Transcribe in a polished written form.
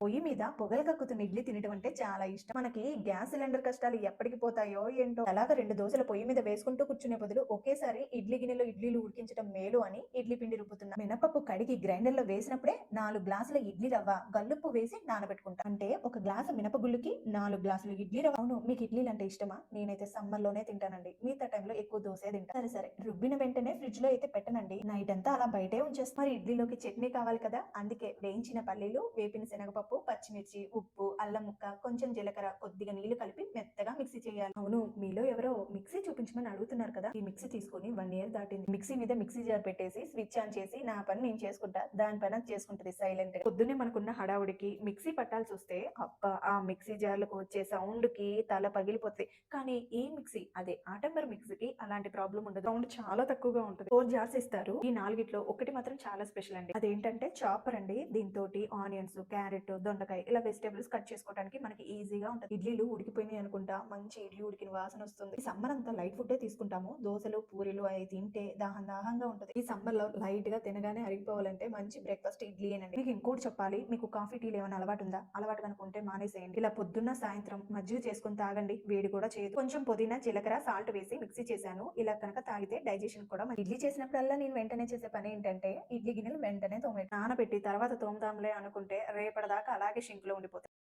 పొయ్యి మీద పొగలు కక్కుతున్న ఇడ్లీ తినడం అంటే చాలా ఇష్టం. మనకి గ్యాస్ సిలిండర్ కష్టాలు ఎప్పటికి పోతాయో ఏంటో. అలాగా 2 దోసలు పొయ్యి మీద వేసుకుంటూ కూర్చునే బదులు ఒకేసారి ఇడ్లీ గిన్నెలో ఇడ్లీలు ఉడికించడం మేలు అని ఇడ్లీ పిండి రుబ్బుతున్నా. మినపప్పు కడిగి గ్రైండర్ లో వేసినప్పుడే 4 గ్లాసుల ఇడ్లీ రవ్వ గల్లుప్పు వేసి నానబెట్టుకుంటా. అంటే ఒక గ్లాసు మినపగుళ్ళుకి 4 గ్లాసులు ఇడ్లీ రవ్వ. అవును, మీకు ఇడ్లీలు అంటే ఇష్టమా? నేనైతే సమ్మర్ లోనే తింటానండి. మిగతా టైంలో ఎక్కువ దోసే తింటా. సరే సరే, రుబ్బిన వెంటనే ఫ్రిడ్జ్ లో అయితే పెట్టనండి. నైట్ అంతా అలా బయటే ఉంచేస్తా. మరి ఇడ్లీలోకి చట్నీ కావాలి కదా, అందుకే వేయించిన పల్లీలు, వేపిన శనగపప్పు, పచ్చిమిర్చి, ఉప్పు, అల్లం ముక్క, కొంచెం జీలకర్ర, కొద్దిగా నీళ్లు కలిపి మెత్తగా మిక్సీ చేయాలి. అవును, మీలో ఎవరో మిక్సీ చూపించమని అడుగుతున్నారు కదా. ఈ మిక్సీ తీసుకొని 1 ఇయర్ దాటింది. మిక్సీ మీద మిక్సీ జార్ పెట్టేసి స్విచ్ ఆన్ చేసి నా పని నేను చేసుకుంటా, దాని పని అది చేసుకుంటది సైలెంట్ గా. పొద్దున్నే మనకున్న హడావుడికి మిక్సీ పట్టాల్సి వస్తే అబ్బా, ఆ మిక్సీ జార్లకు వచ్చే సౌండ్ కి తల పగిలిపోతుంది. కానీ ఈ మిక్సీ, అదే ఆటంబర్ మిక్సీకి అలాంటి ప్రాబ్లం ఉండదు. సౌండ్ చాలా తక్కువగా ఉంటుంది. 4 జార్స్ ఇస్తారు. ఈ 4గిట్లో ఒకటి మాత్రం చాలా స్పెషల్ అండి. అదేంటంటే చాపర్ అండి. దీంతో ఆనియన్స్, క్యారెట్, దొండకాయ ఇలా వెజిటేబుల్స్ కట్ చేసుకోవడానికి మనకి ఈజీగా ఉంటుంది. ఇడ్లీలు ఉడికిపోయినాయి అనుకుంటా, మంచి ఇడ్లీ ఉడికిన వాసన వస్తుంది. ఈ సమ్మర్ అంతా లైట్ ఫుడ్ తీసుకుంటాము. దోశలు, పూరీలు అవి తింటే దాహంగా ఉంటుంది. ఈ సమ్మర్ లో లైట్ గా తినగానే అరిగిపోవాలంటే మంచి బ్రేక్ఫాస్ట్ ఇడ్లీ అనండి. మీకు ఇంకోటి చెప్పాలి, మీకు కాఫీ టీలు ఏమైనా అలవాటు ఉందా? అలవాటు కనుకుంటే మానేసేయండి. ఇలా పొద్దున్న సాయంత్రం మజ్జిగ చేసుకుని తాగండి. వేడి కూడా చేయదు. కొంచెం పుదీనా, జీలకర్ర, సాల్ట్ వేసి మిక్సీ చేశాను. ఇలా కనుక తాగితే డైజెషన్ కూడా ఇడ్లీ చేసినప్పుడల్లా నేను వెంటనే చేసే పని ఏంటంటే ఇడ్లీ గిన్నెలు వెంటనే నానబెట్టి తర్వాత తోముదాంలే అనుకుంటే రేపటిదాకా అలాగే షింక్ లో ఉండిపోతాయి.